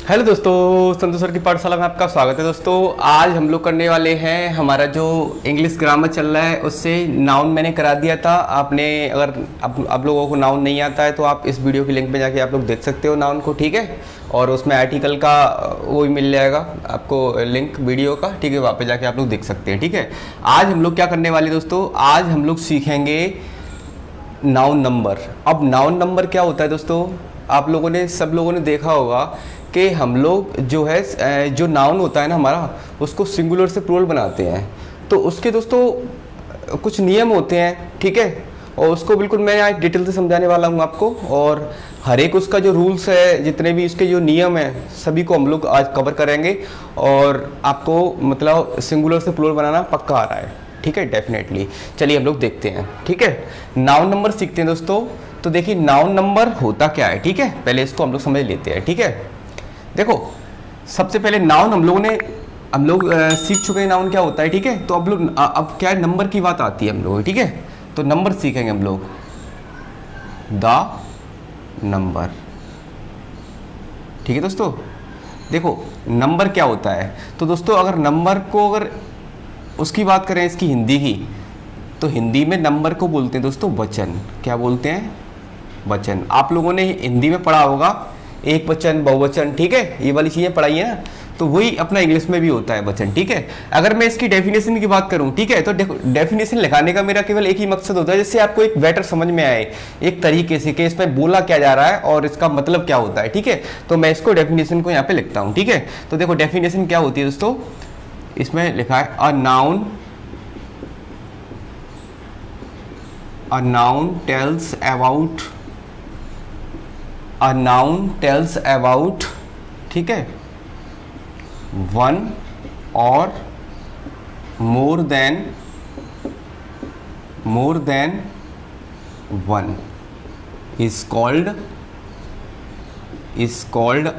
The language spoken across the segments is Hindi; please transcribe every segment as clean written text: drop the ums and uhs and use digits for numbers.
हेलो दोस्तों, संतोष सर की पाठशाला में आपका स्वागत है। दोस्तों आज हम लोग करने वाले हैं हमारा जो इंग्लिश ग्रामर चल रहा है उससे नाउन मैंने करा दिया था। आपने अगर आप लोगों को नाउन नहीं आता है तो आप इस वीडियो की लिंक पे जाके आप लोग देख सकते हो नाउन को, ठीक है। और उसमें आर्टिकल का वो भी मिल जाएगा आपको लिंक वीडियो का, ठीक है। वहाँ पे जाके आप लोग देख सकते हैं, ठीक है। आज हम लोग क्या करने वाले दोस्तों, आज हम लोग सीखेंगे नाउन नंबर। अब नाउन नंबर क्या होता है दोस्तों, आप लोगों ने सब लोगों ने देखा होगा कि हम लोग जो है जो नाउन होता है ना हमारा, उसको सिंगुलर से प्लूरल बनाते हैं। तो उसके दोस्तों कुछ नियम होते हैं, ठीक है। और उसको बिल्कुल मैं आज डिटेल से समझाने वाला हूँ आपको। और हर एक उसका जो रूल्स है, जितने भी उसके जो नियम हैं, सभी को हम लोग आज कवर करेंगे। और आपको मतलब सिंगुलर से प्लूरल बनाना पक्का आ रहा है, ठीक है, डेफिनेटली। चलिए हम लोग देखते हैं, ठीक है। नाउन नंबर सीखते हैं दोस्तों। तो देखिए नाउन नंबर होता क्या है, ठीक है। पहले इसको हम लोग समझ लेते हैं, ठीक है। देखो सबसे पहले नाउन हम लोग सीख चुके हैं नाउन क्या होता है, ठीक है। तो अब क्या है, नंबर की बात आती है हम लोग, ठीक है। तो नंबर सीखेंगे हम लोग, द नंबर, ठीक है दोस्तों। देखो नंबर क्या होता है, तो दोस्तों अगर नंबर को अगर उसकी बात करें इसकी हिंदी की, तो हिंदी में नंबर को बोलते हैं दोस्तों वचन। क्या बोलते हैं, वचन। आप लोगों ने हिंदी में पढ़ा होगा एक वचन, बहुवचन, ठीक है। ये वाली चीज़ें पढ़ाई है ना, तो वही अपना इंग्लिश में भी होता है वचन, ठीक है। अगर मैं इसकी डेफिनेशन की बात करूं, ठीक है, तो डेफिनेशन लिखाने का मेरा केवल एक ही मकसद होता है, जिससे आपको एक बेटर समझ में आए एक तरीके से कि इसमें बोला क्या जा रहा है और इसका मतलब क्या होता है, ठीक है। तो मैं इसको डेफिनेशन को यहाँ पे लिखता हूँ, ठीक है। तो देखो डेफिनेशन क्या होती है दोस्तों, इसमें लिखा है अ नाउन टेल्स अबाउट, ठीक है, वन और मोर than one is called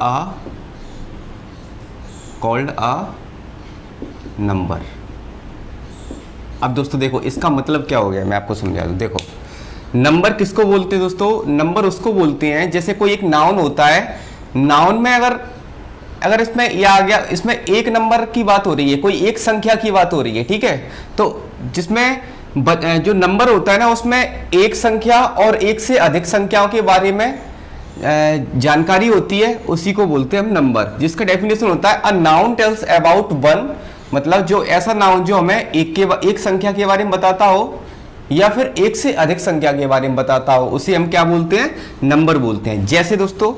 a number. अब दोस्तों देखो इसका मतलब क्या हो गया, मैं आपको समझा दूं। देखो नंबर किसको बोलते हैं दोस्तों, नंबर उसको बोलते हैं जैसे कोई एक नाउन होता है, नाउन में अगर इसमें यह आ गया, इसमें एक नंबर की बात हो रही है, कोई एक संख्या की बात हो रही है, ठीक है। तो जिसमें जो नंबर होता है ना, उसमें एक संख्या और एक से अधिक संख्याओं के बारे में जानकारी होती है, उसी को बोलते हैं हम नंबर। जिसका डेफिनेशन होता है a noun tells about one, मतलब जो ऐसा नाउन जो हमें एक संख्या के बारे में बताता हो या फिर एक से अधिक संख्या के बारे में बताता हो, उसे हम क्या बोलते हैं, नंबर बोलते हैं। जैसे दोस्तों,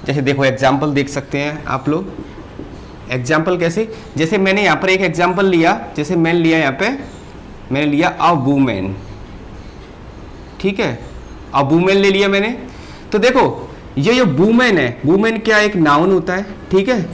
जैसे देखो एग्जाम्पल देख सकते हैं आप लोग। एग्जाम्पल कैसे, जैसे मैंने यहाँ पर एक एग्जाम्पल लिया, जैसे मैंने लिया यहाँ पे, मैंने लिया अ वुमेन, ठीक है, अ वुमेन ले लिया मैंने। तो देखो ये जो वुमेन है, वुमेन क्या एक नाउन होता है, ठीक है।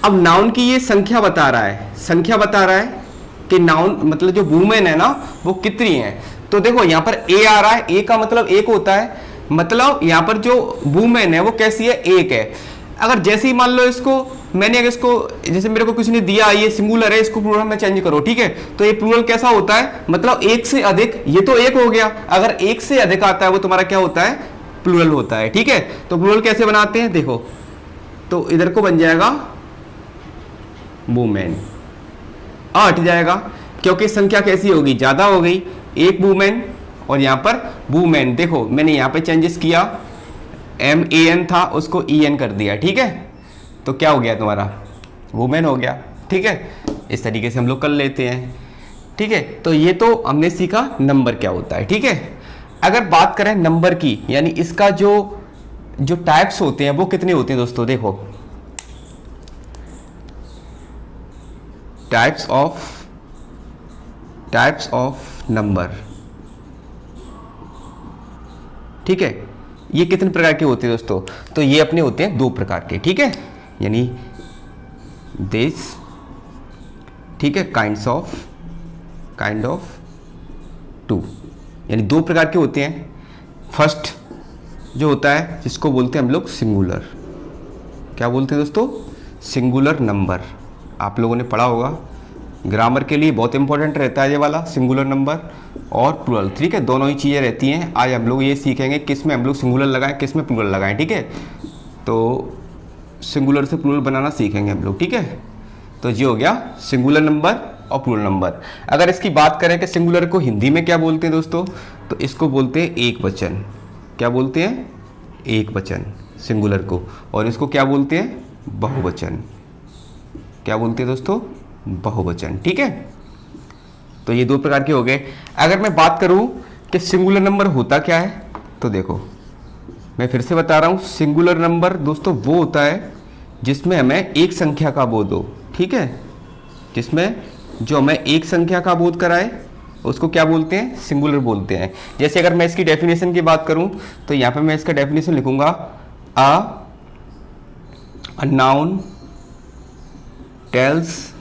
अब नाउन की ये संख्या बता रहा है कि नाउन मतलब जो वुमेन है ना वो कितनी है। तो देखो यहाँ पर ए आ रहा है, ए का मतलब एक होता है, मतलब यहाँ पर जो वुमेन है वो कैसी है, एक है। अगर जैसे ही मान लो इसको मैंने अगर इसको जैसे मेरे को किसी ने दिया ये सिंगुलर है, इसको प्लूरल में चेंज करो, ठीक है। तो ये प्लूरल कैसा होता है, मतलब एक से अधिक, ये तो एक हो गया, अगर एक से अधिक आता है वो तुम्हारा क्या होता है, प्लूरल होता है, ठीक है। तो प्लूरल कैसे बनाते हैं, देखो तो इधर को बन जाएगा वुमेन, हट जाएगा क्योंकि संख्या कैसी होगी, ज्यादा हो गई, एक वुमेन और यहाँ पर वुमेन। देखो मैंने यहाँ पे चेंजेस किया, MAN था उसको EN कर दिया, ठीक है। तो क्या हो गया तुम्हारा, वुमेन हो गया, ठीक है। इस तरीके से हम लोग कर लेते हैं, ठीक है। तो ये तो हमने सीखा नंबर क्या होता है, ठीक है। अगर बात करें नंबर की, यानी इसका जो टाइप्स होते हैं वो कितने होते हैं दोस्तों, देखो टाइप्स ऑफ नंबर, ठीक है। ये कितने प्रकार के होते हैं दोस्तों, तो ये अपने होते हैं दो प्रकार के, ठीक है। यानी दिस, ठीक है, काइंड ऑफ टू, यानी दो प्रकार के होते हैं। फर्स्ट जो होता है जिसको बोलते हैं हम लोग सिंगुलर, क्या बोलते हैं दोस्तों, सिंगुलर नंबर। आप लोगों ने पढ़ा होगा, ग्रामर के लिए बहुत इंपॉर्टेंट रहता है ये वाला सिंगुलर नंबर और प्लूरल, ठीक है, दोनों ही चीज़ें रहती हैं। आज हम लोग ये सीखेंगे किस में हम लोग सिंगुलर लगाएं, किस में प्लूरल लगाएं, ठीक है। तो सिंगुलर से प्लूरल बनाना सीखेंगे हम लोग, ठीक है। तो ये हो गया सिंगुलर नंबर और प्लूरल नंबर। अगर इसकी बात करें कि सिंगुलर को हिंदी में क्या बोलते हैं दोस्तों, तो इसको बोलते हैं एक वचन। क्या बोलते हैं? एक वचन सिंगुलर को। और इसको क्या बोलते हैं? बहुवचन। क्या बोलते हैं दोस्तों? बहुवचन, ठीक है। तो ये दो प्रकार के हो गए। अगर मैं बात करूं कि सिंगुलर नंबर होता क्या है, तो देखो मैं फिर से बता रहा हूं, सिंगुलर नंबर दोस्तों वो होता है जिसमें हमें एक संख्या का बोध हो, ठीक है। जिसमें जो हमें एक संख्या का बोध कराए उसको क्या बोलते हैं? सिंगुलर बोलते हैं। जैसे अगर मैं इसकी डेफिनेशन की बात करूं तो यहां पे मैं इसका डेफिनेशन लिखूंगा, a noun tells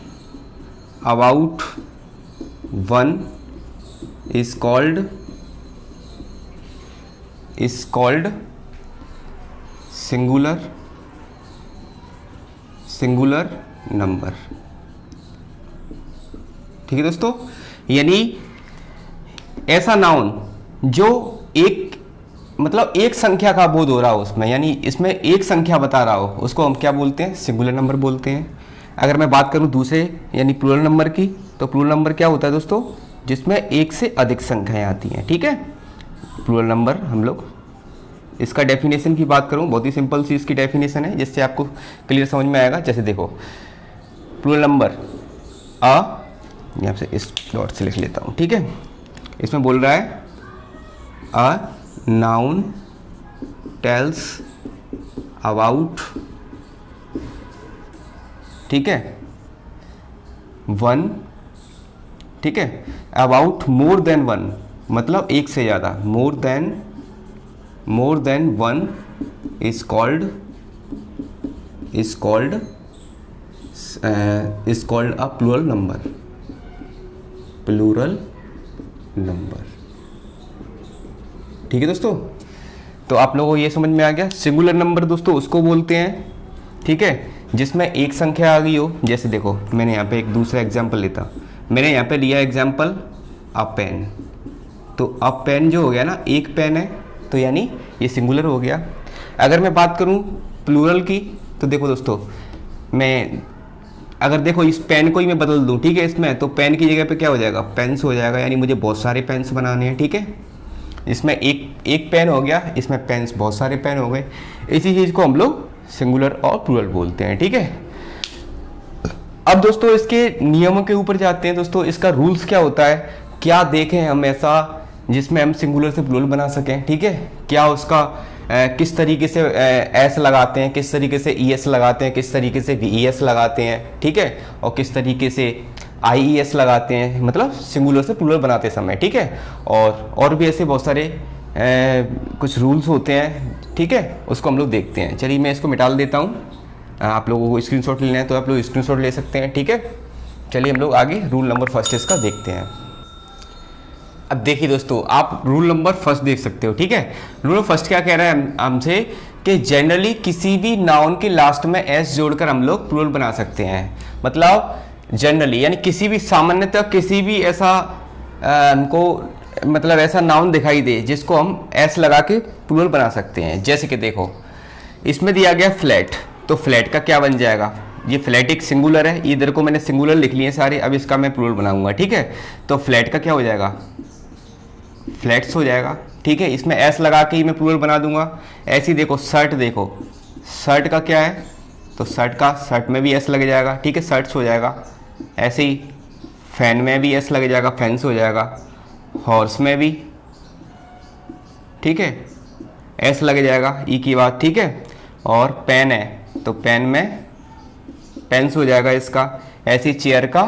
about one is called singular number, ठीक है दोस्तों। यानी ऐसा नाउन जो एक मतलब एक संख्या का बोध हो रहा हो उसमें, यानी इसमें एक संख्या बता रहा हो, उसको हम क्या बोलते हैं? सिंगुलर नंबर बोलते हैं। अगर मैं बात करूं दूसरे यानी प्लूरल नंबर की, तो प्लूरल नंबर क्या होता है दोस्तों? जिसमें एक से अधिक संख्याएं आती हैं, ठीक है। प्लूरल नंबर हम लोग, इसका डेफिनेशन की बात करूं, बहुत ही सिंपल सी इसकी डेफिनेशन है जिससे आपको क्लियर समझ में आएगा। जैसे देखो प्लूरल नंबर यहाँ से इस डॉट से लिख लेता हूं, ठीक है। इसमें बोल रहा है अ नाउन टेल्स अबाउट, ठीक है, वन, ठीक है, अबाउट मोर देन वन, मतलब एक से ज़्यादा, more than one is called a plural number, ठीक है दोस्तों। तो आप लोगों को ये समझ में आ गया, सिंगुलर नंबर दोस्तों उसको बोलते हैं, ठीक है, जिसमें एक संख्या आ गई हो। जैसे देखो मैंने यहाँ पे एक दूसरा एग्जाम्पल लेता, मैंने यहाँ पे लिया एग्जाम्पल अ पेन। तो अ पेन जो हो गया ना, एक पेन है, तो यानी ये सिंगुलर हो गया। अगर मैं बात करूँ प्लूरल की, तो देखो दोस्तों मैं अगर देखो इस पेन को ही मैं बदल दूँ, ठीक है, इसमें तो पेन की जगह पे क्या हो जाएगा? पेन्स हो जाएगा। यानी मुझे बहुत सारे पेन्स बनाने हैं, ठीक है। इसमें एक पेन हो गया, इसमें पेन्स बहुत सारे पेन हो गए। इसी चीज़ को हम लोग सिंगुलर और प्लूरल बोलते हैं, ठीक है। अब दोस्तों इसके नियमों के ऊपर जाते हैं दोस्तों। इसका रूल्स क्या होता है, क्या देखें हम ऐसा जिसमें हम सिंगुलर से प्लूरल बना सकें, ठीक है। क्या उसका किस तरीके से एस लगाते हैं, किस तरीके से ई एस लगाते हैं, किस तरीके से वी ई एस लगाते हैं, ठीक है, और किस तरीके से आई ई एस लगाते हैं, मतलब सिंगुलर से प्लूरल बनाते समय, ठीक है। और भी ऐसे बहुत सारे कुछ रूल्स होते हैं, ठीक है, उसको हम लोग देखते हैं। चलिए मैं इसको मिटा देता हूँ। आप लोगों को स्क्रीनशॉट लेना है तो आप लोग स्क्रीनशॉट ले सकते हैं, ठीक है। चलिए हम लोग आगे रूल नंबर फर्स्ट इसका देखते हैं। अब देखिए दोस्तों, आप रूल नंबर फर्स्ट देख सकते हो, ठीक है। रूल नंबर फर्स्ट क्या कह रहा है हमसे कि जनरली किसी भी नाउन के लास्ट में एस जोड़कर हम लोग प्लूरल बना सकते हैं। मतलब जनरली यानी किसी भी सामान्यतः किसी भी ऐसा हमको मतलब ऐसा नाउन दिखाई दे जिसको हम एस लगा के प्लूरल बना सकते हैं। जैसे कि देखो इसमें दिया गया फ्लैट, तो फ्लैट का क्या बन जाएगा? ये फ्लैट एक सिंगुलर है, इधर को मैंने सिंगुलर लिख लिए सारे, अब इसका मैं प्लूरल बनाऊंगा, ठीक है। तो फ्लैट का क्या हो जाएगा? फ्लैट्स हो जाएगा, ठीक है। इसमें एस लगा के ही मैं प्लूरल बना दूंगा। ऐसे ही देखो शर्ट, देखो शर्ट का क्या है? तो शर्ट में भी एस लग जाएगा, ठीक है, शर्ट्स हो जाएगा। ऐसे ही फैन में भी एस लग जाएगा, फैंस हो जाएगा। हॉर्स में भी, ठीक है, एस लग जाएगा, ई की बात, ठीक है। और पेन है तो पेन में पेन्स हो जाएगा इसका। ऐसी चेयर का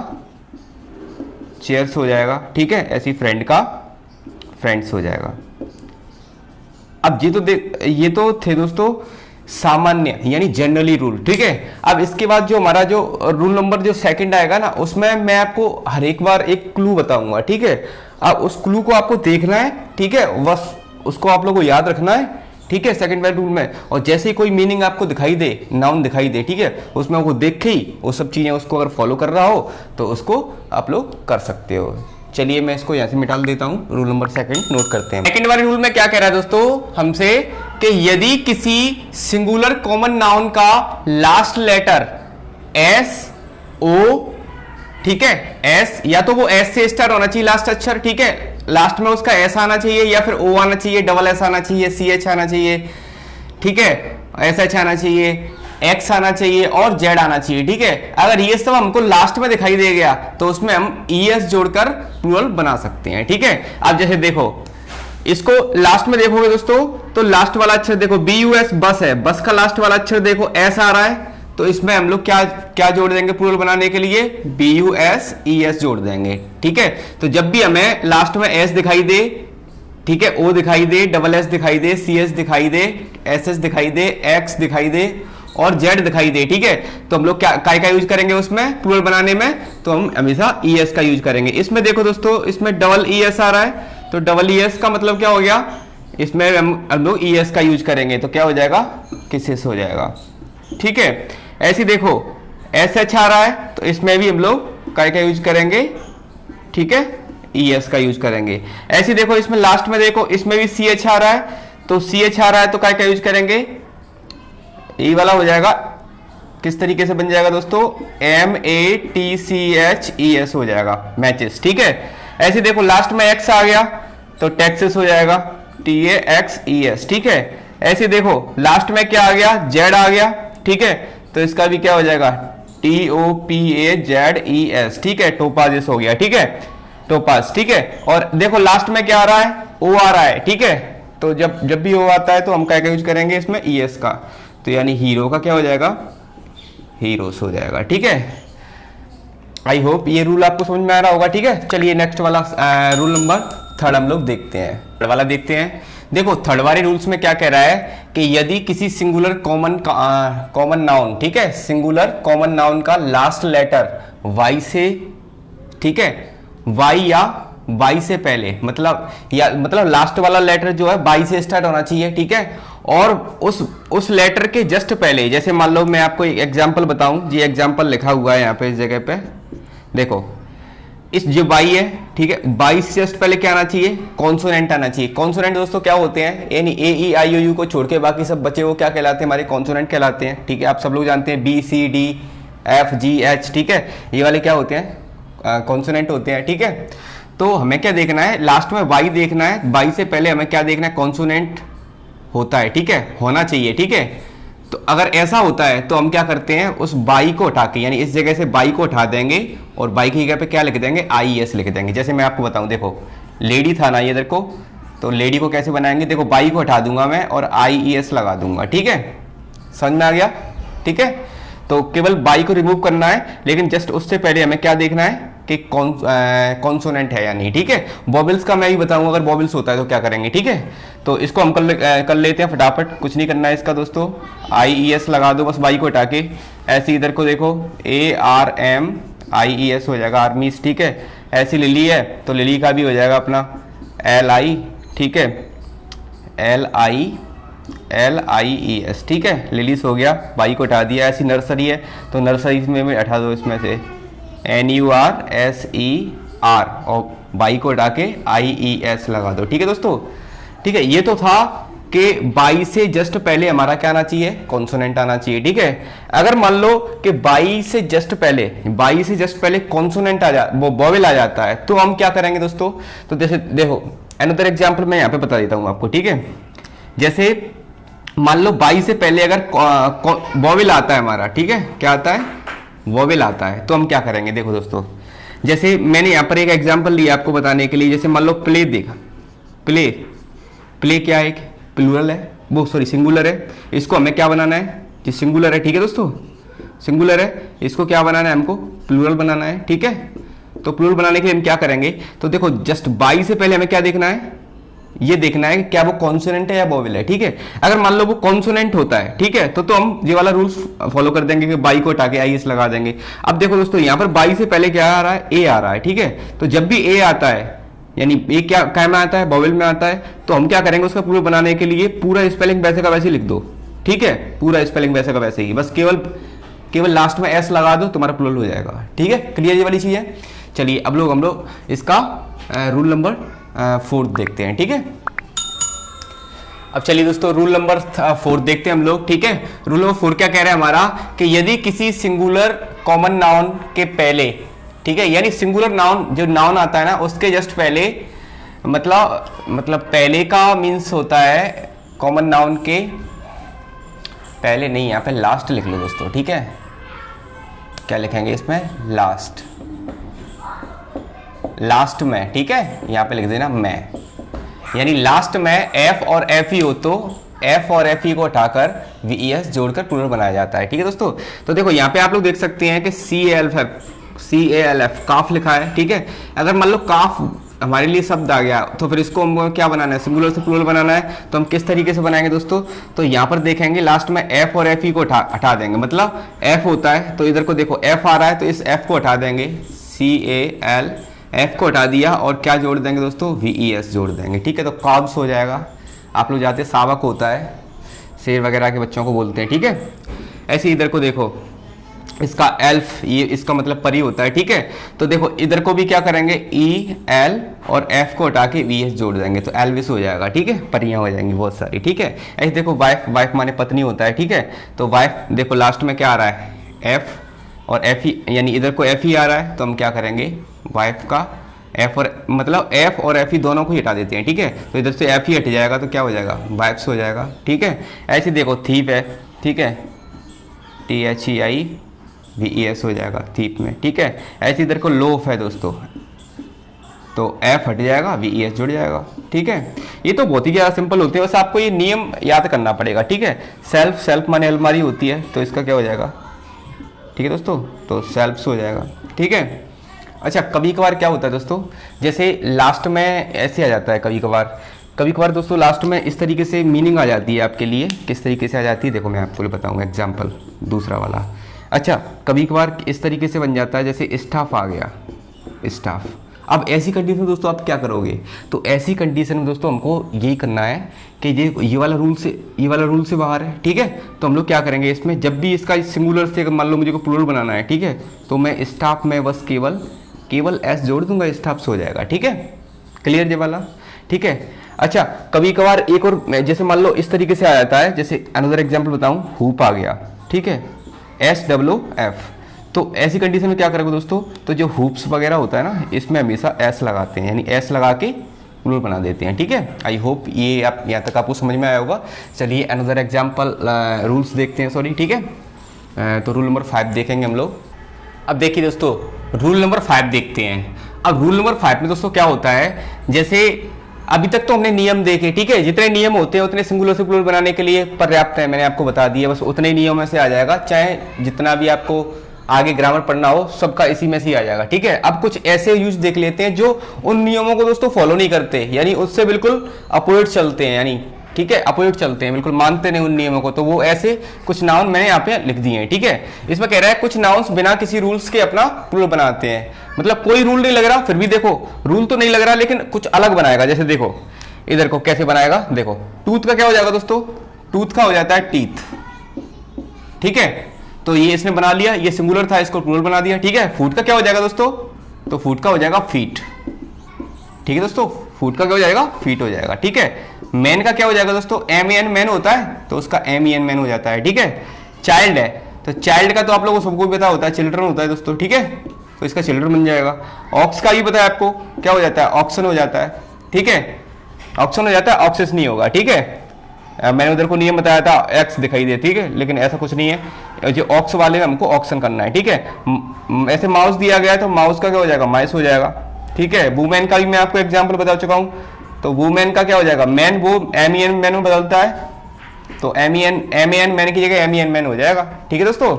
चेयर्स हो जाएगा, ठीक है। ऐसी फ्रेंड का फ्रेंड्स हो जाएगा। अब ये तो थे दोस्तों सामान्य यानी जनरली रूल, ठीक है। अब इसके बाद जो हमारा जो रूल नंबर जो सेकंड आएगा ना, उसमें मैं आपको हर एक बार एक क्लू बताऊंगा, ठीक है। अब उस क्लू को आपको देखना है, ठीक है, बस उसको आप लोगों को याद रखना है, ठीक है, सेकंड वाले रूल में। और जैसे ही कोई मीनिंग आपको दिखाई दे, नाउन दिखाई दे, ठीक है, उसमें आपको देख के ही वो सब चीजें उसको अगर फॉलो कर रहा हो तो उसको आप लोग कर सकते हो। चलिए मैं इसको यहाँ से मिटा देता हूँ। रूल नंबर सेकंड नोट करते हैं। सेकंड वाले रूल में क्या कह रहा है दोस्तों हमसे कि यदि किसी सिंगुलर कॉमन नाउन का लास्ट लेटर एस ओ, ठीक है, एस या तो वो एस से स्टार्ट होना चाहिए लास्ट अक्षर, ठीक है, लास्ट में उसका एस आना चाहिए या फिर ओ आना चाहिए, डबल एस आना चाहिए, सी एच आना चाहिए, ठीक है, एस एच आना चाहिए, एक्स आना चाहिए और जेड आना चाहिए, ठीक है। अगर ये सब हमको लास्ट में दिखाई दे गया तो उसमें हम ई एस जोड़कर प्लूरल बना सकते हैं, ठीक है। अब जैसे देखो इसको लास्ट में देखोगे दोस्तों तो लास्ट वाला अक्षर देखो बी यू एस, बस है, बस का लास्ट वाला अक्षर देखो एस आ रहा है, तो इसमें हम लोग क्या क्या जोड़ देंगे प्लूरल बनाने के लिए, B U S E S जोड़ देंगे, ठीक है। तो जब भी हमें लास्ट में एस दिखाई दे, ठीक है, ओ दिखाई दे, डबल एस दिखाई दे, सी एस दिखाई दे, एस एस दिखाई दे, एक्स दिखाई दे और जेड दिखाई दे, ठीक है, तो हम लोग क्या काय का यूज करेंगे उसमें प्लूरल बनाने में, तो हम हमेशा ई एस का यूज करेंगे। इसमें देखो दोस्तों इसमें डबल ई एस आ रहा है, तो डबल ई एस का मतलब क्या हो गया, इसमें हम लोग ई एस का यूज करेंगे तो क्या हो जाएगा, किसेस हो जाएगा, ठीक है। ऐसे देखो एस एच आ रहा है तो इसमें भी हम लोग काय का यूज करेंगे, ठीक है, ई एस का यूज करेंगे। ऐसे देखो इसमें लास्ट में देखो इसमें भी सी एच आ रहा है, तो सी एच आ रहा है तो काय का यूज करेंगे, ई वाला हो जाएगा, किस तरीके से बन जाएगा दोस्तों, M A T C H E S हो जाएगा, मैचेस, ठीक है। ऐसे देखो लास्ट में एक्स आ गया तो टेक्सेस हो जाएगा, T A x E S, ठीक है। ऐसे देखो लास्ट में क्या आ गया, जेड आ गया, ठीक है, तो इसका भी क्या हो जाएगा, T O P A Z E S, ठीक है, टोपाजिस हो गया, ठीक है, टोपास, ठीक है। और देखो लास्ट में क्या आ रहा है, ओ आ रहा है, ठीक है, तो जब भी ओ आता है तो हम क्या यूज करेंगे इसमें, ई एस का, तो यानी हीरो का क्या हो जाएगा, हीरोस हो जाएगा, ठीक है। आई होप ये रूल आपको समझ में आ रहा होगा, ठीक है। चलिए नेक्स्ट वाला रूल नंबर थर्ड हम लोग देखते हैं, थर्ड वाला देखते हैं। देखो थर्ड वाले रूल्स में क्या कह रहा है कि यदि किसी सिंगुलर कॉमन नाउन, ठीक है, सिंगुलर कॉमन नाउन का लास्ट लेटर वाई से, ठीक है, वाई या वाई से पहले, मतलब लास्ट वाला लेटर जो है वाई से स्टार्ट होना चाहिए, ठीक है, और उस लेटर के जस्ट पहले, जैसे मान लो मैं आपको एक एग्जांपल बताऊं, ये एग्जांपल लिखा हुआ है यहाँ पे इस जगह पे, देखो इस जो बाई है, ठीक है, बाई से जस्ट पहले क्या आना चाहिए, कॉन्सोनेंट आना चाहिए। कॉन्सोनेंट दोस्तों क्या होते हैं, यानी ए ई आई ओ यू को छोड़ के बाकी सब बचे वो क्या कहलाते हैं, हमारे कॉन्सोनेंट कहलाते हैं, ठीक है। आप सब लोग जानते हैं B C D F G H, ठीक है, ये वाले क्या होते हैं, कॉन्सोनेंट होते हैं, ठीक है। तो हमें क्या देखना है, लास्ट में वाई देखना है, वाई से पहले हमें क्या देखना है, कॉन्सोनेंट होता है, ठीक है, होना चाहिए, ठीक है। तो अगर ऐसा होता है तो हम क्या करते हैं, उस बाई को उठा के, यानी इस जगह से बाई को उठा देंगे और बाई की जगह पे क्या लिख देंगे, आई एस लिख देंगे। जैसे मैं आपको बताऊं, देखो लेडी था ना ये, देखो तो लेडी को कैसे बनाएंगे, देखो बाई को हटा दूंगा मैं और आई ई एस लगा दूंगा, ठीक है, समझ में आ गया, ठीक है। तो केवल बाई को रिमूव करना है, लेकिन जस्ट उससे पहले हमें क्या देखना है कि कॉन्सोनेंट है या नहीं, ठीक है। वॉवेल्स का मैं भी बताऊंगा, अगर वॉवेल्स होता है तो क्या करेंगे, ठीक है। तो इसको हम कर लेते हैं फटाफट, कुछ नहीं करना है इसका दोस्तों, आई ई एस लगा दो बस बाई को हटा के। ऐसे इधर को देखो A R M I E S हो जाएगा, आर्मीज, ठीक है। ऐसी लिली है तो लिली का भी हो जाएगा अपना एल आई, ठीक है, एल आई ई एस, ठीक है, लिलीस हो गया, बाई को हटा दिया। ऐसी नर्सरी है तो नर्सरी में भी हटा दो, इसमें से N U R S E R और बाई को हटा के आई ई एस लगा दो, ठीक है दोस्तों, ठीक है। ये तो था कि बाई से जस्ट पहले हमारा क्या आना चाहिए, कॉन्सोनेंट आना चाहिए, ठीक है। अगर मान लो कि बाई से जस्ट पहले कॉन्सोनेंट वो वॉवेल आ जाता है तो हम क्या करेंगे दोस्तों, तो जैसे देखो अनदर एग्जांपल मैं यहाँ पे बता देता हूँ आपको, ठीक है। जैसे मान लो बाई से पहले अगर वॉवेल आता है हमारा, ठीक है, क्या आता है, वॉवेल आता है, तो हम क्या करेंगे, देखो दोस्तों जैसे मैंने यहाँ पर एक एग्जांपल लिया आपको बताने के लिए। जैसे मान लो प्ले देखा, प्ले क्या है, प्लूरल है, वो सॉरी सिंगुलर है, इसको हमें क्या बनाना है, जी सिंगुलर है, ठीक है दोस्तों, सिंगुलर है, इसको क्या बनाना है, हमको प्लूरल बनाना है, ठीक है। तो प्लूरल बनाने के लिए हम क्या करेंगे, तो देखो जस्ट बाई से पहले हमें क्या देखना है, ये देखना है कि क्या वो कॉन्सोनेंट है या वोवेल है, ठीक है। अगर मान लो वो कॉन्सोनेंट होता है, ठीक है, तो हम ये वाला रूल्स फॉलो कर देंगे कि बाई को हटा के आई एस लगा देंगे। अब देखो दोस्तों यहाँ पर बाई से पहले क्या आ रहा है, ए आ रहा है, ठीक है। तो जब भी ए आता है, यानी ए क्या में आता है, वोवेल में आता है, तो हम क्या करेंगे, उसका प्लूरल बनाने के लिए पूरा स्पेलिंग वैसे का वैसे ही लिख दो, ठीक है, पूरा स्पेलिंग वैसे का वैसे ही, बस केवल लास्ट में एस लगा दो, तुम्हारा प्लूरल हो जाएगा, ठीक है। क्लियर ये वाली चीज है। चलिए अब हम लोग इसका रूल नंबर 4 देखते हैं, ठीक है। अब चलिए दोस्तों रूल नंबर 4 देखते हैं हम लोग, ठीक है। रूल नंबर 4 क्या कह रहा है हमारा कि यदि किसी सिंगुलर कॉमन नाउन के पहले, ठीक है, यानी सिंगुलर नाउन जो नाउन आता है ना उसके जस्ट पहले, मतलब पहले का मीन्स होता है कॉमन नाउन के पहले नहीं, यहाँ पे लास्ट लिख लो दोस्तों, ठीक है। क्या लिखेंगे इसमें, लास्ट, लास्ट में, ठीक है, यहाँ पे लिख देना मैं, यानी लास्ट में एफ और एफ ई हो तो एफ और एफ ई को हटाकर वी ई एस जोड़कर प्लूरल बनाया जाता है, ठीक है दोस्तों। तो देखो यहाँ पे आप लोग देख सकते हैं कि सी ए एल एफ काफ लिखा है, ठीक है। अगर मान लो काफ हमारे लिए शब्द आ गया तो फिर इसको हमको क्या बनाना है, सिंगुलर से प्लूरल बनाना है, तो हम किस तरीके से बनाएंगे दोस्तों। तो यहाँ पर देखेंगे लास्ट में एफ और एफ ई को हटा देंगे, मतलब एफ होता है तो इधर को देखो एफ आ रहा है तो इस एफ को हटा देंगे, सी ए एल एफ को हटा दिया और क्या जोड़ देंगे दोस्तों, वी ई एस जोड़ देंगे, ठीक है। तो काब्स हो जाएगा, आप लोग जाते सावक होता है, शेर वगैरह के बच्चों को बोलते हैं, ठीक है। ऐसे इधर को देखो इसका एल्फ, ये इसका मतलब परी होता है, ठीक है। तो देखो इधर को भी क्या करेंगे, ई एल और एफ को हटा के वी एस जोड़ देंगे तो एल्विस हो जाएगा, ठीक है, परियां हो जाएंगी बहुत सारी, ठीक है। ऐसे देखो वाइफ, वाइफ माने पत्नी होता है, ठीक है। तो वाइफ देखो लास्ट में क्या आ रहा है, एफ और एफ ई, यानी इधर को एफ ही आ रहा है तो हम क्या करेंगे, वाइफ का एफ और मतलब एफ और एफ ही दोनों को ही हटा देते हैं, ठीक है। तो इधर से एफ ही हट जाएगा तो क्या हो जाएगा, वाइफ्स हो जाएगा, ठीक है। ऐसे देखो थीप है, ठीक है, टी एच ई आई वी ई एस हो जाएगा थीप में, ठीक है। ऐसे इधर को लोफ है दोस्तों तो एफ हट जाएगा वी ई एस जुड़ जाएगा, ठीक है। ये तो बहुत ही ज़्यादा सिंपल होते हैं, बस आपको ये नियम याद करना पड़ेगा, ठीक है। सेल्फ, सेल्फ माने अलमारी होती है तो इसका क्या हो जाएगा, ठीक है दोस्तों, तो सेल्फ्स हो जाएगा, ठीक है। अच्छा कभी कभार क्या होता है दोस्तों, जैसे लास्ट में ऐसे आ जाता है, कभी कभार दोस्तों लास्ट में इस तरीके से मीनिंग आ जाती है आपके लिए, किस तरीके से आ जाती है देखो मैं आपको बताऊंगा एग्जांपल दूसरा वाला। अच्छा कभी कभार इस तरीके से बन जाता है, जैसे स्टाफ आ गया, स्टाफ। अब ऐसी कंडीशन में दोस्तों आप क्या करोगे, तो ऐसी कंडीशन में दोस्तों हमको यही करना है कि ये वाला रूल से बाहर है, ठीक है। तो हम लोग क्या करेंगे इसमें, जब भी इसका सिंगुलर से मान लो मुझे को प्लूरल बनाना है, ठीक है, तो मैं स्टाफ में बस केवल एस जोड़ दूंगा, स्टाफ्स हो जाएगा, ठीक है। क्लियर ये वाला, ठीक है। अच्छा कभी कभार एक और, जैसे मान लो इस तरीके से आ जाता है, जैसे अनदर एग्जाम्पल बताऊं, हुप आ गया, ठीक है, SWF। तो ऐसी कंडीशन में क्या करोगे दोस्तों, तो जो हुप्स वगैरह होता है ना इसमें हमेशा एस लगाते हैं, यानी एस लगा के प्लूरल बना देते हैं, ठीक है। आई होप ये आप यहाँ तक आपको समझ में आया होगा। चलिए अनदर एग्जाम्पल रूल्स देखते हैं, सॉरी, ठीक है। तो रूल नंबर 5 देखेंगे हम लोग। अब देखिए दोस्तों रूल नंबर 5 देखते हैं। अब रूल नंबर 5 में दोस्तों क्या होता है, जैसे अभी तक तो हमने नियम देखे, ठीक है, जितने नियम होते हैं उतने सिंगुलर से प्लूरल बनाने के लिए पर्याप्त है, मैंने आपको बता दिया, बस उतने नियमों से आ जाएगा, चाहे जितना भी आपको आगे ग्रामर पढ़ना हो सबका इसी में से ही आ जाएगा, ठीक है। अब कुछ ऐसे यूज देख लेते हैं जो उन नियमों को दोस्तों फॉलो नहीं करते, यानी उससे बिल्कुल अपोजिट चलते हैं, यानी ठीक है अपोजिट चलते हैं, बिल्कुल मानते नहीं उन नियमों को। तो वो ऐसे कुछ नाउन मैंने यहाँ पे लिख दिए हैं, ठीक है। इसमें कह रहा है कुछ नाउन्स बिना किसी रूल्स के अपना प्लूरल बनाते हैं, मतलब कोई रूल नहीं लग रहा, फिर भी देखो रूल तो नहीं लग रहा लेकिन कुछ अलग बनाएगा। जैसे देखो इधर को कैसे बनाएगा, देखो टूथ का क्या हो जाएगा दोस्तों, टूथ का हो जाता है टीथ, ठीक है। तो ये इसने बना लिया, ये सिंगुलर था, इसको प्लूरल बना दिया, ठीक है। फूट का क्या हो जाएगा दोस्तों, तो फूट का हो जाएगा फीट, ठीक है दोस्तों, फूट का क्या हो जाएगा, फीट हो जाएगा, ठीक है। मैन का क्या हो जाएगा दोस्तों, MEN मैन होता है तो उसका MEN मैन हो जाता है, ठीक है। चाइल्ड है तो चाइल्ड का तो आप लोगों को सबको भी पता होता है, चिल्ड्रन होता है दोस्तों, ठीक है, तो इसका चिल्ड्रन बन जाएगा। ऑक्स का भी पता है आपको, क्या हो जाता है, ऑक्सन हो जाता है, ठीक है, ऑक्सन हो जाता है, ऑक्सेस नहीं होगा, ठीक है। मैंने उधर को नियम बताया था एक्स दिखाई दे, ठीक है, लेकिन ऐसा कुछ नहीं है, जो ऑक्स वाले में हमको ऑक्सन करना है, ठीक है। ऐसे माउस दिया गया है तो माउस का क्या हो जाएगा, माइस हो जाएगा, ठीक है। वुमेन का भी मैं आपको एग्जांपल बता चुका हूं, तो वुमेन का क्या हो जाएगा, मैन, वो MEN मैन में बदलता है, तो MEN मैन की जगह MEN मैन हो जाएगा, ठीक है दोस्तों।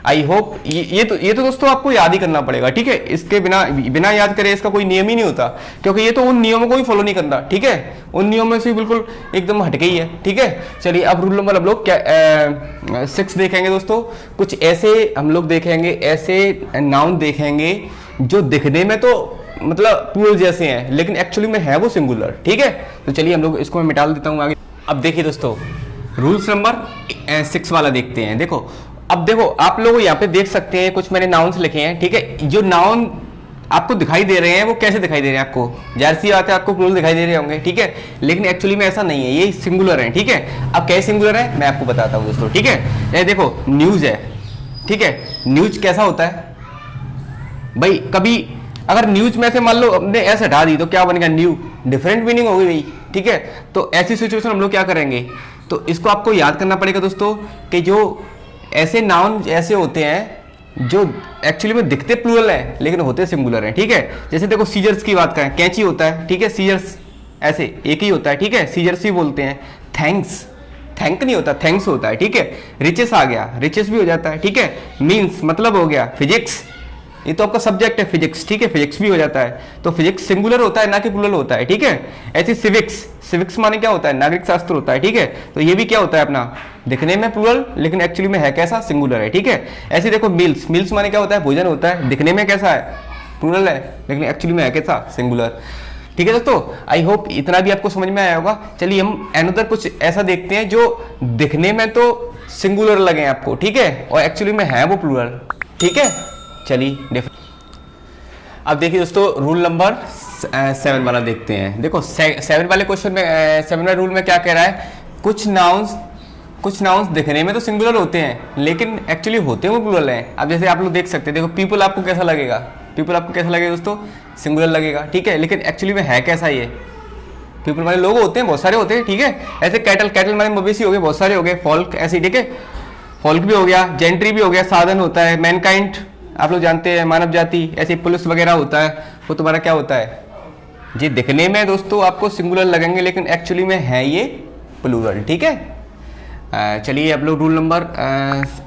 आई होप ये तो दोस्तों आपको याद ही करना पड़ेगा, ठीक है, इसके बिना याद करे इसका कोई नियम ही नहीं होता, क्योंकि ये तो उन नियमों को भी फॉलो नहीं करता, ठीक है, उन नियमों से बिल्कुल एकदम हटके ही है, ठीक है। चलिए अब रूल नंबर हम लोग क्या 6 देखेंगे दोस्तों। कुछ ऐसे हम लोग देखेंगे, ऐसे नाउन देखेंगे जो दिखने में तो मतलब प्लूरल जैसे हैं लेकिन एक्चुअली में है वो सिंगुलर, ठीक है। तो चलिए हम लोग इसको मैं मिटा देता हूँ आगे। अब देखिए दोस्तों रूल्स नंबर 6 वाला देखते हैं। देखो अब देखो आप लोग यहाँ पे देख सकते हैं कुछ मैंने नाउन्स लिखे हैं, ठीक है। जो नाउन आपको दिखाई दे रहे हैं वो कैसे दिखाई दे रहे हैं आपको, जाहिर बात है आपको प्लूरल दिखाई दे रहे होंगे, ठीक है, लेकिन एक्चुअली में ऐसा नहीं है, ये सिंगुलर है, ठीक है। अब कैसे सिंगुलर है मैं आपको बताता हूँ दोस्तों, ठीक है। ये देखो न्यूज है, ठीक है, न्यूज कैसा होता है भाई, कभी अगर न्यूज में से मान लो हमने ऐसे हटा दी तो क्या बनेगा, न्यू, डिफरेंट मीनिंग होगी भाई, ठीक है। तो ऐसी सिचुएशन हम लोग क्या करेंगे, तो इसको आपको याद करना पड़ेगा दोस्तों कि जो ऐसे नाउन ऐसे होते हैं जो एक्चुअली में दिखते प्लूरल हैं लेकिन होते सिंगुलर हैं, ठीक है। जैसे देखो सीजर्स की बात करें, कैंची होता है, ठीक है, सीजर्स ऐसे एक ही होता है, ठीक है, सीजर्स भी बोलते हैं। थैंक्स, थैंक नहीं होता, थैंक्स होता है, ठीक है। रिचेस आ गया, रिचेस भी हो जाता है, ठीक है। मीन्स मतलब हो गया, फिजिक्स, ये तो आपका सब्जेक्ट है फिजिक्स, ठीक है, फिजिक्स भी हो जाता है। तो फिजिक्स सिंगुलर होता है ना कि प्लूरल होता है, ठीक है। ऐसे सिविक्स, सिविक्स माने क्या होता है, नागरिक शास्त्र होता है, ठीक है। तो ये भी क्या होता है अपना, दिखने में प्लूरल लेकिन एक्चुअली में है कैसा, सिंगुलर है, ठीक है। ऐसे देखो मील्स, मील्स माने क्या होता है, भोजन होता है, दिखने में कैसा है, प्लूरल है लेकिन एक्चुअली में है कैसा, सिंगुलर, ठीक है दोस्तों। आई होप इतना भी आपको समझ में आया होगा। चलिए हम अनदर कुछ ऐसा देखते हैं जो दिखने में तो सिंगुलर लगे आपको, ठीक है, और एक्चुअली में है वो प्लूरल, ठीक है। चलिए अब देखिए दोस्तों रूल नंबर 7 वाला देखते हैं। देखो 7 वाले क्वेश्चन में 7 वाले रूल में क्या कह रहा है, कुछ नाउन्स दिखने में तो सिंगुलर होते हैं लेकिन एक्चुअली होते हैं वो प्लूरल हैं। अब जैसे आप लोग देख सकते हैं, देखो पीपल आपको कैसा लगेगा, पीपल आपको कैसा लगेगा दोस्तों, सिंगुलर लगेगा, ठीक है, लेकिन एक्चुअली में है कैसा, ये पीपल वाले लोग होते हैं, बहुत सारे होते हैं, ठीक है। ऐसे कैटल, कैटल माने मवेशी हो गए, बहुत सारे हो गए, फॉल्क ऐसे, ठीक है, फॉल्क भी हो गया, जेंट्री भी हो गया, साधन होता है, मैनकाइंड आप लोग जानते हैं, मानव जाति, ऐसे पुलिस वगैरह होता है, वो तुम्हारा क्या होता है, ये दिखने में दोस्तों आपको सिंगुलर लगेंगे लेकिन एक्चुअली में है ये प्लूरल, ठीक है। चलिए अब लोग रूल नंबर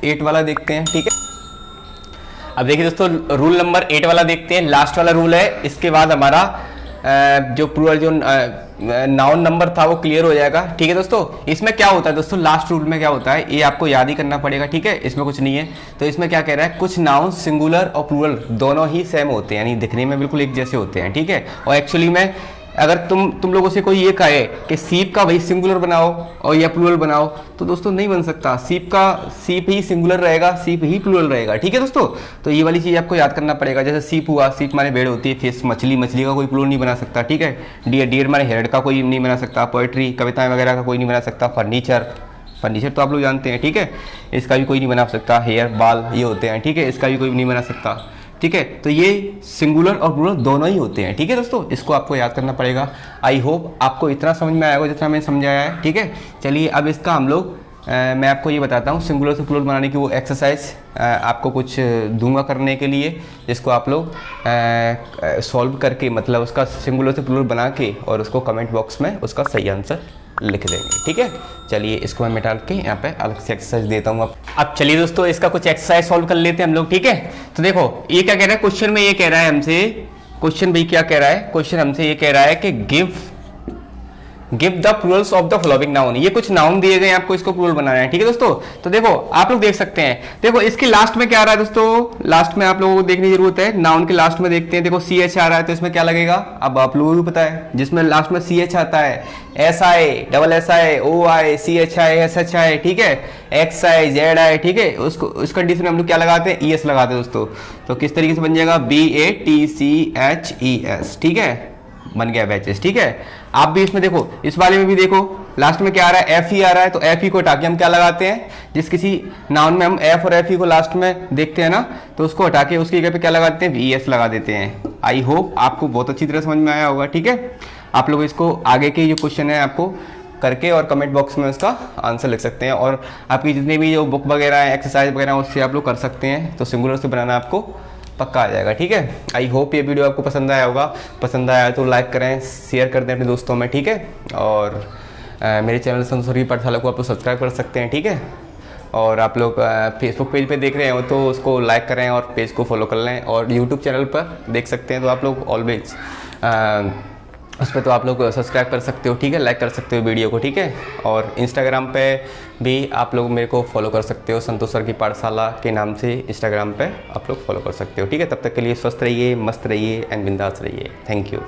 8 वाला देखते हैं, ठीक है। अब देखिए दोस्तों रूल नंबर 8 वाला देखते हैं, लास्ट वाला रूल है, इसके बाद हमारा जो प्लूरल जो नाउन नंबर था वो क्लियर हो जाएगा, ठीक है दोस्तों। इसमें क्या होता है दोस्तों, लास्ट रूल में क्या होता है ये आपको याद ही करना पड़ेगा, ठीक है, इसमें कुछ नहीं है। तो इसमें क्या कह रहा है, कुछ नाउन सिंगुलर और प्लूरल दोनों ही सेम होते हैं, यानी दिखने में बिल्कुल एक जैसे होते हैं, ठीक है। और एक्चुअली में अगर तुम लोगों से कोई ये कहे कि सीप का वही सिंगुलर बनाओ और या प्लूरल बनाओ तो दोस्तों नहीं बन सकता, सीप ही सिंगुलर रहेगा, सीप ही प्लूरल रहेगा, ठीक है दोस्तों। तो ये वाली चीज़ आपको याद करना पड़ेगा। जैसे सीप हुआ, सीप माने भेड़ होती है, फिश मछली, मछली का कोई प्लूरल नहीं बना सकता, ठीक है। डियर, डियर माने हेरड का कोई नहीं बना सकता, पोएट्री कविताएं वगैरह का कोई नहीं बना सकता, फर्नीचर, फर्नीचर तो आप लोग जानते हैं, ठीक है, इसका भी कोई नहीं बना सकता, हेयर बाल ये होते हैं, ठीक है, इसका भी कोई नहीं बना सकता, ठीक है। तो ये सिंगुलर और प्लूरल दोनों ही होते हैं, ठीक है दोस्तों, इसको आपको याद करना पड़ेगा। आई होप आपको इतना समझ में आया होगा जितना मैंने समझाया है, ठीक है। चलिए अब इसका हम लोग मैं आपको ये बताता हूँ सिंगुलर से प्लूरल बनाने की वो एक्सरसाइज आपको कुछ दूंगा करने के लिए, जिसको आप लोग सॉल्व करके मतलब उसका सिंगुलर से प्लूरल बना के और उसको कमेंट बॉक्स में उसका सही आंसर लिख देंगे, ठीक है। चलिए इसको मैं मिटा के यहाँ पे अलग से एक्सरसाइज देता हूँ। अब चलिए दोस्तों इसका कुछ एक्सरसाइज सॉल्व कर लेते हैं हम लोग, ठीक है। तो देखो ये क्या कह रहा है क्वेश्चन में, ये कह रहा है हमसे, क्वेश्चन भाई क्या कह रहा है, क्वेश्चन हमसे ये कह रहा है कि give the Plurals of the following noun. ये कुछ नाउन दिए गए हैं, आपको इसको प्लूरल बनाना है, ठीक है दोस्तों। तो देखो आप लोग देख सकते हैं, देखो इसके लास्ट में क्या आ रहा है दोस्तों, लास्ट में आप लोगों को देखने की जरूरत है, नाउन के लास्ट में देखते हैं, देखो CH आ रहा है तो इसमें क्या लगेगा, अब आप लोगों को पता है, जिसमें लास्ट में CH आता है, SI, double SI, OI, CHI, SHI, ठीक है, XI, ZI, ठीक है, उसको उस कंडीशन में हम लोग क्या लगाते हैं, ES लगाते हैं दोस्तों। तो किस तरीके से बन जाएगा, BATCHES, ठीक है, बन गया बैचेस, ठीक है। आप भी इसमें देखो, इस वाले में भी देखो लास्ट में क्या आ रहा है, FE आ रहा है, तो FE को हटा के हम क्या लगाते हैं, जिस किसी नाउन में हम F और FE को लास्ट में देखते हैं ना, तो उसको हटा के उसकी जगह पे क्या लगाते हैं, VS लगा देते हैं। आई होप आपको बहुत अच्छी तरह समझ में आया होगा, ठीक है। आप लोग इसको आगे के जो क्वेश्चन है आपको करके और कमेंट बॉक्स में उसका आंसर लिख सकते हैं, और आपकी जितने भी जो बुक वगैरह है, एक्सरसाइज वगैरह, उससे आप लोग कर सकते हैं, तो सिंगुलर से बनाना आपको पक्का आ जाएगा, ठीक है। आई होप ये वीडियो आपको पसंद आया होगा, पसंद आया तो लाइक करें, शेयर कर दें अपने दोस्तों में, ठीक है। और मेरे चैनल संतोष सरगी पाठशाला को आप लोग सब्सक्राइब कर सकते हैं, ठीक है। और आप लोग फेसबुक पेज पे देख रहे हो तो उसको लाइक करें और पेज को फॉलो कर लें, और यूट्यूब चैनल पर देख सकते हैं तो आप लोग ऑलवेज उस पर तो आप लोग सब्सक्राइब कर सकते हो, ठीक है, लाइक कर सकते हो वीडियो को, ठीक है। और इंस्टाग्राम पे भी आप लोग मेरे को फॉलो कर सकते हो, संतोष सरगी पाठशाला के नाम से इंस्टाग्राम पे आप लोग फॉलो कर सकते हो, ठीक है। तब तक के लिए स्वस्थ रहिए, मस्त रहिए एंड बिंदास रहिए। Thank you.